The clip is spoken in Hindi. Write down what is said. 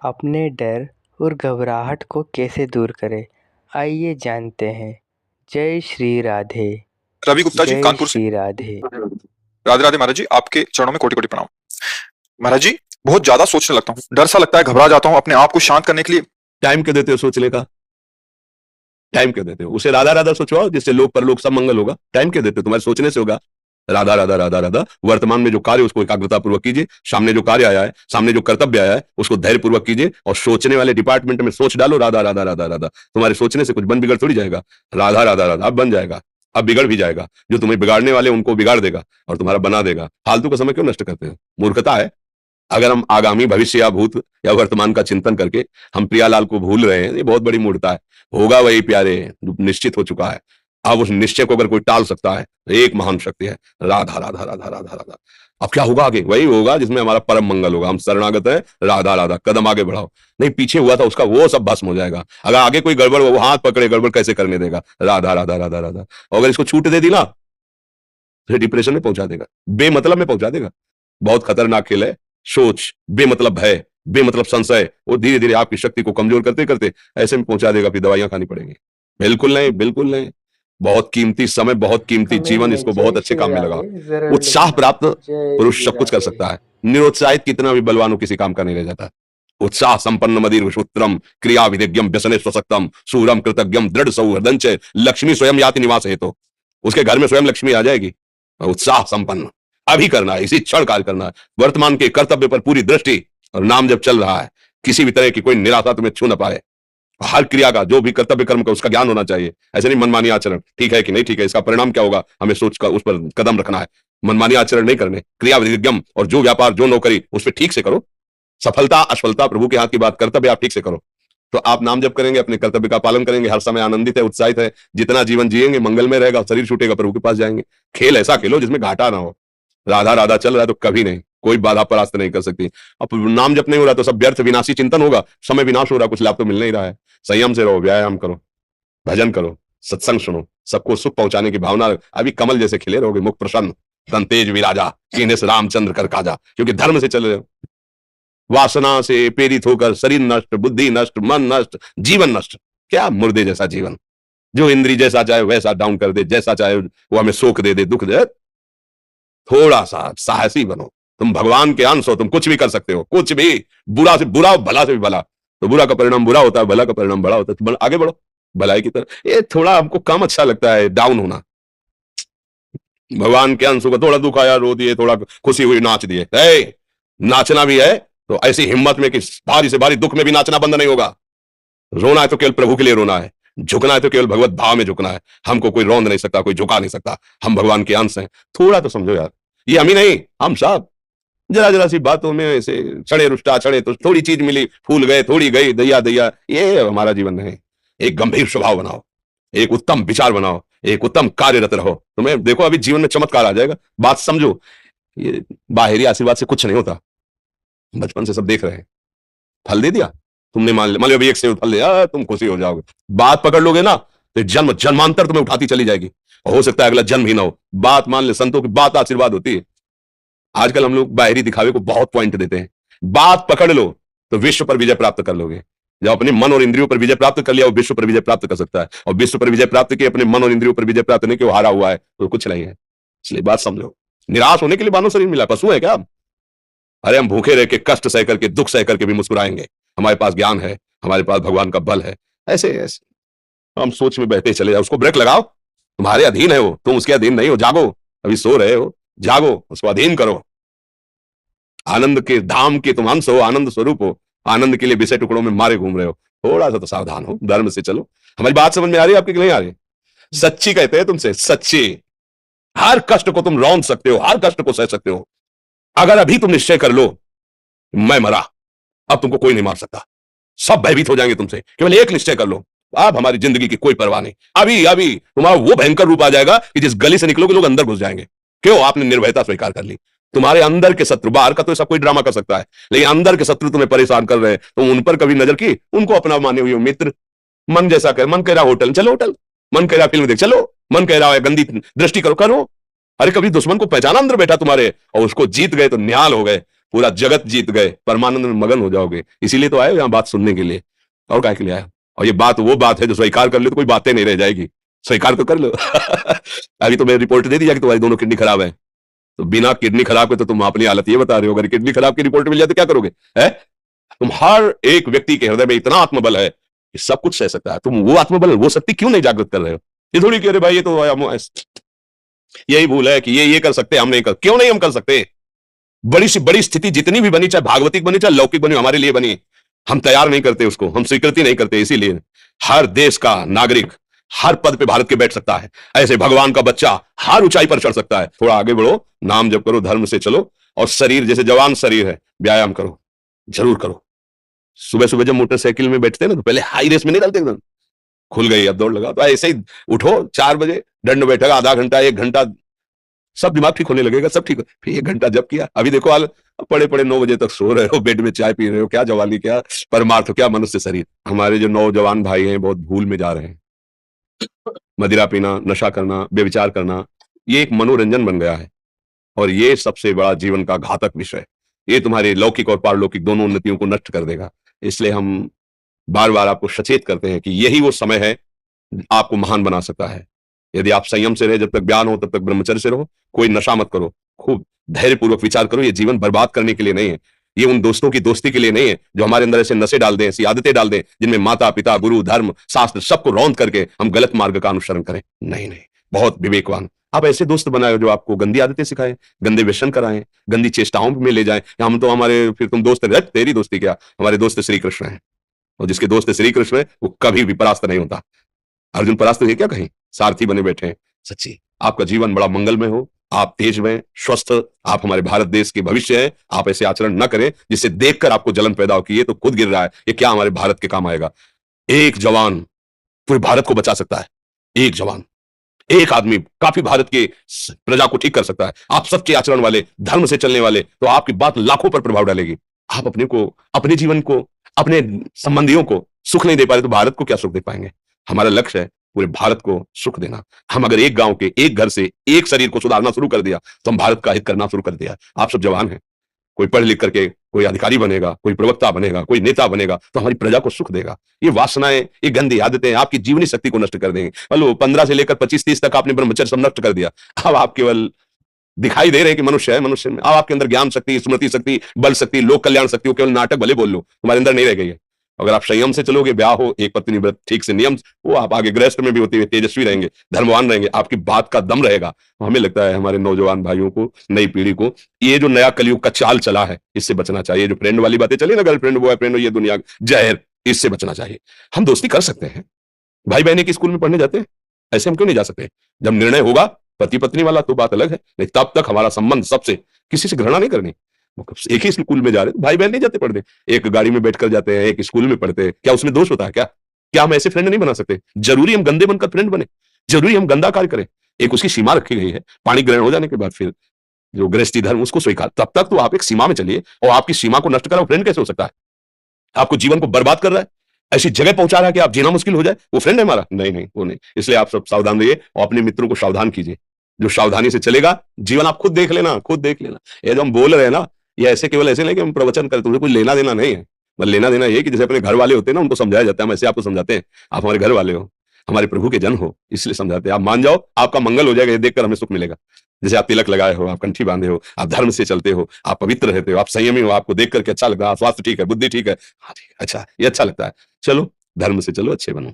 अपने डर और घबराहट को कैसे दूर करें, आइए जानते हैं। जय श्री राधे। रवि गुप्ता जी, जय कानपुर से। श्री राधे। राधे राधे महाराज जी, आपके चरणों में कोटि कोटि प्रणाम। महाराज जी, बहुत ज्यादा सोचने लगता हूँ, डर सा लगता है, घबरा जाता हूँ। अपने आप को शांत करने के लिए टाइम क्यों देते हो सोचने का? टाइम क्यों देते हो? उसे राधा राधा सोचवाओ, जिससे लोक परलोक सब मंगल होगा। टाइम क्यों देते हो? तुम्हारे सोचने से होगा। राधा राधा राधा राधा। वर्तमान में जो कार्य उसको एकाग्रता पूर्वक कीजिए। सामने जो कार्य आया है, सामने जो कर्तव्य आया है, उसको धैर्य पूर्वक कीजिए और सोचने वाले डिपार्टमेंट में सोच डालो राधा राधा राधा राधा। तुम्हारे सोचने से कुछ बन बिगड़ थोड़ी जाएगा। राधा राधा राधा, अब बन जाएगा, अब बिगड़ भी जाएगा। जो तुम्हें बिगाड़ने वाले उनको बिगाड़ देगा और तुम्हारा बना देगा। फालतू का समय क्यों नष्ट करते हो? मूर्खता है। अगर हम आगामी भविष्य या भूत या वर्तमान का चिंतन करके हम प्रियालाल को भूल रहे हैं, ये बहुत बड़ी मूर्खता है। होगा वही प्यारे जो निश्चित हो चुका है। अब उस निश्चय को अगर कोई टाल सकता है तो एक महान शक्ति है, राधा राधा राधा राधा राधा। अब क्या होगा आगे? वही होगा जिसमें हमारा परम मंगल होगा। हम शरणागत हैं, राधा राधा। कदम आगे बढ़ाओ। नहीं, पीछे हुआ था उसका वो सब भस्म हो जाएगा। अगर आगे कोई गड़बड़ हो, वो हाथ पकड़े, गड़बड़ कैसे करने देगा? राधा राधा राधा राधा। और अगर इसको छूट दे दी ना, तो डिप्रेशन में पहुंचा देगा, बेमतलब में पहुंचा देगा। बहुत खतरनाक खेल है सोच। बेमतलब है, बेमतलब संशय, वो धीरे धीरे आपकी शक्ति को कमजोर करते करते ऐसे में पहुंचा देगा, फिर दवाइयां खानी पड़ेंगी। बिल्कुल नहीं, बिल्कुल नहीं। बहुत कीमती समय, बहुत कीमती जीवन, इसको बहुत अच्छे काम में लगाओ। उत्साह प्राप्त पुरुष सब कुछ कर सकता है। निरुत्साहित कितना भी बलवान हो, किसी काम का नहीं रह जाता। उत्साह संपन्न मदीर सूत्रम क्रिया विधिज्ञम व्यसने स्वसक्तम सूरम कृतज्ञम दृढ़ सौहृदंच लक्ष्मी स्वयं याति निवास है। तो उसके घर में स्वयं लक्ष्मी आ जाएगी। उत्साह संपन्न अभी करना है, इसी क्षण कार्य करना है। वर्तमान के कर्तव्य पर पूरी दृष्टि और नाम जब चल रहा है, किसी भी तरह की कोई निराशा तुम्हें छू न पाए। हर क्रिया का, जो भी कर्तव्य कर्म का, उसका ज्ञान होना चाहिए। ऐसे नहीं मनमानी आचरण, ठीक है कि नहीं ठीक है, इसका परिणाम क्या होगा, हमें सोचकर उस पर कदम रखना है। मनमानी आचरण नहीं करने, क्रिया विधिज्ञम, और जो व्यापार जो नौकरी उस पर ठीक से करो। सफलता असफलता प्रभु के हाथ की बात, कर्तव्य आप ठीक से करो तो आप नाम जब करेंगे, अपने कर्तव्य का पालन करेंगे, हर समय आनंदित है, उत्साहित है। जितना जीवन जिएंगे मंगल में रहेगा, शरीर छूटेगा, प्रभु के पास जाएंगे। खेल ऐसा खेलो जिसमें घाटा ना हो। राधा राधा चल रहा है तो कभी नहीं, कोई बाधा परास्त नहीं कर सकती। अब नाम जब नहीं हो रहा तो सब व्यर्थ विनाशी चिंतन होगा। समय विनाश हो रहा, कुछ लाभ तो मिल नहीं रहा है। संयम से रहो, व्यायाम करो, भजन करो, सत्संग सुनो, सबको सुख पहुंचाने की भावना। अभी कमल जैसे खिले रहोगे, मुख प्रसन्न, तन तेज विराजा, कीने से रामचंद्र कर काजा। क्योंकि धर्म से चल रहे हो। वासना से प्रेरित होकर शरीर नष्ट, बुद्धि नष्ट, मन नष्ट, जीवन नष्ट। क्या मुर्दे जैसा जीवन, जो इंद्री जैसा चाहे वैसा डाउन कर दे, जैसा चाहे वो हमें शोक दे दे, दुख दे। थोड़ा सा साहसी बनो। तुम भगवान के अंश हो, तुम कुछ भी कर सकते हो, कुछ भी। बुरा से बुरा, भला से भी भला। तो बुरा का परिणाम बुरा होता है, भला का परिणाम बड़ा होता है। तो आगे बढ़ो भलाई की तरफ। ये थोड़ा हमको कम अच्छा लगता है डाउन होना। भगवान के अंश को थोड़ा दुख आया रो दिए, थोड़ा खुशी हुई नाच दिए। नाचना भी है तो ऐसी हिम्मत में कि भारी से भारी दुख में भी नाचना बंद नहीं होगा। रोना है तो केवल प्रभु के लिए रोना है, झुकना है तो केवल भगवत भाव में झुकना है। हमको कोई रौंद नहीं सकता, कोई झुका नहीं सकता। हम भगवान के अंश हैं। थोड़ा तो समझो यार, ये हम ही नहीं, हम सब जरा जरा सी बातों में ऐसे चढ़े रुष्टा, चढ़े तो थोड़ी चीज मिली, फूल गए, थोड़ी गई, दैया दैया। ये हमारा जीवन नहीं। एक गंभीर स्वभाव बनाओ, एक उत्तम विचार बनाओ, एक उत्तम कार्यरत रहो। तुम्हें देखो अभी जीवन में चमत्कार आ जाएगा। बात समझो, ये बाहरी आशीर्वाद से कुछ नहीं होता। बचपन से सब देख रहे हैं। फल दे दिया तुमने, मान लो अभी एक सेब फल दिया, तुम खुशी हो जाओगे। बात पकड़ लोगे ना तो जन्म जन्मांतर तुम्हें उठाती चली जाएगी। हो सकता है अगला जन्म ही ना हो। बात मान ले, संतों की बात आशीर्वाद होती है। आजकल हम लोग बाहरी दिखावे को बहुत पॉइंट देते हैं। बात पकड़ लो तो विश्व पर विजय प्राप्त कर लोगे। जब अपने मन और इंद्रियों पर विजय प्राप्त कर लिया, वो विश्व पर विजय प्राप्त कर सकता है। और विश्व पर विजय प्राप्त किया, अपने मन और इंद्रियों पर विजय प्राप्त नहीं किया, हारा हुआ है तो कुछ नहीं है। इसलिए बात समझो। निराश होने के लिए मानव शरीर मिला, पशु है क्या? अरे हम भूखे रह के, कष्ट सह करके, दुख सह करके भी मुस्कुराएंगे। हमारे पास ज्ञान है, हमारे पास भगवान का बल है। ऐसे ऐसे हम सोच में बहते चले जाओ। उसको ब्रेक लगाओ, तुम्हारे अधीन है वो, तुम उसके अधीन नहीं हो। जागो, अभी सो रहे हो, जागो, उसको अधीन करो। आनंद के धाम के तुम अंश हो, आनंद स्वरूप हो। आनंद के लिए विषय टुकड़ों में मारे घूम रहे हो। थोड़ा सा तो सावधान हो, धर्म से चलो। हमारी बात समझ में आ रही है आपकी कि नहीं आ रही? सच्ची कहते हैं तुमसे, सच्ची। हर कष्ट को तुम रौंद सकते हो, हर कष्ट को सह सकते हो। अगर अभी तुम निश्चय कर लो मैं मरा, अब तुमको कोई नहीं मार सकता। सब भयभीत हो जाएंगे तुमसे। केवल एक निश्चय कर लो, अब हमारी जिंदगी की कोई परवाह नहीं। अभी अभी तुम्हारा वो भयंकर रूप आ जाएगा कि जिस गली से निकलोगे लोग अंदर घुस जाएंगे। क्यों? आपने निर्भयता स्वीकार कर ली। तुम्हारे अंदर के शत्रु, बाहर का तो ऐसा कोई ड्रामा कर सकता है, लेकिन अंदर के शत्रु तुम्हें परेशान कर रहे हैं, तो उन पर कभी नजर की? उनको अपना माने हुए मित्र। मन जैसा कहे, मन कह रहा होटल चलो होटल, मन कह रहा फिल्म देख चलो, मन कह रहा है गंदी दृष्टि करो करो। अरे कभी दुश्मन को पहचाना अंदर बैठा तुम्हारे, और उसको जीत गए तो निहाल हो गए। पूरा जगत जीत गए, परमानंद में मगन हो जाओगे। इसीलिए तो आए हो यहाँ बात सुनने के लिए, और काहे के लिए आए हो? और ये बात वो बात है जो स्वीकार कर ले तो कोई बातें नहीं रह जाएगी, स्वीकार तो कर लो। अभी तो मैं रिपोर्ट दे दिया कि तुम्हारी दोनों किडनी खराब है, तो बिना किडनी खराब के तो तुम अपनी हालत ये बता रहे हो, अगर किडनी खराब की रिपोर्ट मिल जाए तो क्या करोगे? है तुम हर एक व्यक्ति के हृदय में इतना आत्मबल है कि सब कुछ सह सकता है। तुम वो आत्मबल, वो शक्ति क्यों नहीं जागृत कर रहे हो? ये थोड़ी कह रहे भाई ये तो यही भूल है कि ये कर सकते, हम नहीं कर, क्यों नहीं हम कर सकते? बड़ी सी बड़ी स्थिति जितनी भी बनी, चाहे भागवतिक बनी चाहे लौकिक बनी, हमारे लिए बनी, हम तैयार नहीं करते उसको, हम स्वीकृति नहीं करते। इसीलिए हर देश का नागरिक हर पद पे भारत के बैठ सकता है, ऐसे भगवान का बच्चा हर ऊंचाई पर चढ़ सकता है। थोड़ा आगे बढ़ो, नाम जप करो, धर्म से चलो, और शरीर जैसे जवान शरीर है, व्यायाम करो, जरूर करो। सुबह सुबह जब मोटरसाइकिल में बैठते हैं ना तो पहले हाई रेस में नहीं डालते, एकदम खुल गई अब दौड़ लगा, तो ऐसे ही उठो 4 बजे, दंड बैठक आधा घंटा 1 घंटा, सब दिमाग ठीक होने लगेगा, सब ठीक। फिर 1 घंटा जब किया, अभी देखो हाल, पड़े पड़े 9 बजे तक सो रहे हो, बेड में चाय पी रहे हो, क्या जवानी, क्या परमार्थ, क्या मनुष्य शरीर। हमारे जो नौजवान भाई हैं बहुत भूल में जा रहे हैं। मदिरा पीना, नशा करना, व्यभिचार करना, ये एक मनोरंजन बन गया है, और ये सबसे बड़ा जीवन का घातक विषय है। ये तुम्हारे लौकिक और पारलौकिक दोनों उन्नतियों को नष्ट कर देगा। इसलिए हम बार बार आपको सचेत करते हैं कि यही वो समय है आपको महान बना सकता है। यदि आप संयम से रहे, जब तक ज्ञान हो तब तक ब्रह्मचर्य से रहो, कोई नशा मत करो, खूब धैर्यपूर्वक विचार करो। ये जीवन बर्बाद करने के लिए नहीं है, ये उन दोस्तों की दोस्ती के लिए नहीं है जो हमारे अंदर ऐसे नशे डाल दें, ऐसी आदतें डाल दें जिनमें माता पिता, गुरु, धर्म, शास्त्र सबको रौंद करके हम गलत मार्ग का अनुसरण करें। नहीं नहीं, बहुत विवेकवान आप ऐसे दोस्त बनाए जो आपको गंदी आदतें सिखाएं, गंदे व्यसन कराएं, गंदी चेष्टाओं में ले जाएं। हम तो हमारे, फिर तुम दोस्त रह, तेरी दोस्ती क्या, हमारे दोस्त श्री कृष्ण हैं, और जिसके दोस्त श्री कृष्ण है वो कभी भी परास्त नहीं होता। अर्जुन परास्त है क्या कहीं? सारथी बने बैठे हैं। सच्ची आपका जीवन बड़ा मंगलमय हो, आप तेज में स्वस्थ, आप हमारे भारत देश के भविष्य हैं। आप ऐसे आचरण न करें जिससे देखकर आपको जलन पैदा हो कि ये तो खुद गिर रहा है, ये क्या हमारे भारत के काम आएगा। एक जवान पूरे भारत को बचा सकता है, एक जवान, एक आदमी काफी भारत के प्रजा को ठीक कर सकता है। आप सच्चे आचरण वाले, धर्म से चलने वाले, तो आपकी बात लाखों पर प्रभाव डालेगी। आप अपने को, अपने जीवन को, अपने संबंधियों को सुख नहीं दे पा रहे तो भारत को क्या सुख दे पाएंगे? हमारा लक्ष्य है पूरे भारत को सुख देना। हम अगर एक गांव के, एक घर से, एक शरीर को सुधारना शुरू कर दिया तो हम भारत का हित करना शुरू कर दिया। आप सब जवान हैं, कोई पढ़ लिख करके कोई अधिकारी बनेगा, कोई प्रवक्ता बनेगा, कोई नेता बनेगा तो हमारी प्रजा को सुख देगा। ये वासनाएं, ये गंदी आदतें आपकी जीवनी शक्ति को नष्ट कर देंगे। मतलब 15 से लेकर 25-30 तक आपने ब्रह्मचर्य सब नष्ट कर दिया, अब आप केवल दिखाई दे रहे हैं कि मनुष्य है, मनुष्य में अब आपके अंदर ज्ञान शक्ति, स्मृति शक्ति, बल शक्ति, लोक कल्याण शक्ति, वो केवल नाटक भले बोल लो, तुम्हारे अंदर नहीं रह गई है। अगर आप संयम से चलोगे, ब्याह हो, एक पत्नी व्रत ठीक से नियम, वो आप आगे गृहस्थ में भी होते हुए तेजस्वी रहेंगे, धर्मवान रहेंगे, आपकी बात का दम रहेगा। हमें लगता है हमारे नौजवान भाइयों को, नई पीढ़ी को, ये जो नया कलयुग का चाल चला है इससे बचना चाहिए। जो फ्रेंड वाली बातें चली ना, गर्लफ्रेंड, बॉयफ्रेंड, ये दुनिया जहर, इससे बचना चाहिए। हम दोस्ती कर सकते हैं, भाई बहन एक स्कूल में पढ़ने जाते हैं, ऐसे हम क्यों नहीं जा सकते? जब निर्णय होगा पति पत्नी वाला तो बात अलग है, नहीं तब तक हमारा संबंध सबसे, किसी से घृणा नहीं करनी। एक ही स्कूल में जा रहे, भाई बहन नहीं जाते पढ़ने, एक गाड़ी में बैठकर जाते हैं, एक स्कूल में पढ़ते हैं, क्या उसमें दोष होता है? क्या हम ऐसे फ्रेंड नहीं बना सकते? जरूरी हम गंदे बनकर फ्रेंड बने? जरूरी हम गंदा कार्य करें? एक उसकी सीमा रखी गई है, पानी ग्रहण हो जाने के बाद फिर जो गृहस्थी धर्म उसको स्वीकार, तब तक तो आप एक सीमा में चलिए, और आपकी सीमा को नष्ट करो, फ्रेंड कैसे हो सकता है? आपको जीवन को बर्बाद कर रहा है, ऐसी जगह पहुंचा रहा है कि आप जीना मुश्किल हो जाए, वो फ्रेंड है हमारा? नहीं नहीं, वो नहीं। इसलिए आप सब सावधान रहिए और अपने मित्रों को सावधान कीजिए। जो सावधानी से चलेगा, जीवन आप खुद देख लेना, खुद देख लेना। ये जो हम बोल रहे हैं ना, ये ऐसे केवल ऐसे नहीं कि हम प्रवचन करते, तुझे कुछ लेना देना नहीं है। बस लेना देना ये कि जैसे अपने घर वाले होते हैं ना, उनको समझाया जाता है, हम ऐसे आपको समझाते हैं, आप हमारे घर वाले हो, हमारे प्रभु के जन हो, इसलिए समझाते हैं। आप मान जाओ, आपका मंगल हो जाएगा, ये देखकर हमें सुख मिलेगा। जैसे आप तिलक लगाए हो, आप कंठी बांधे हो, आप धर्म से चलते हो, आप पवित्र रहते हो, आप संयमी हो, आपको देख करके अच्छा लगता है, स्वास्थ्य ठीक है, बुद्धि ठीक है, हाँ ठीक है, अच्छा, ये अच्छा लगता है। चलो धर्म से चलो, अच्छे बनो।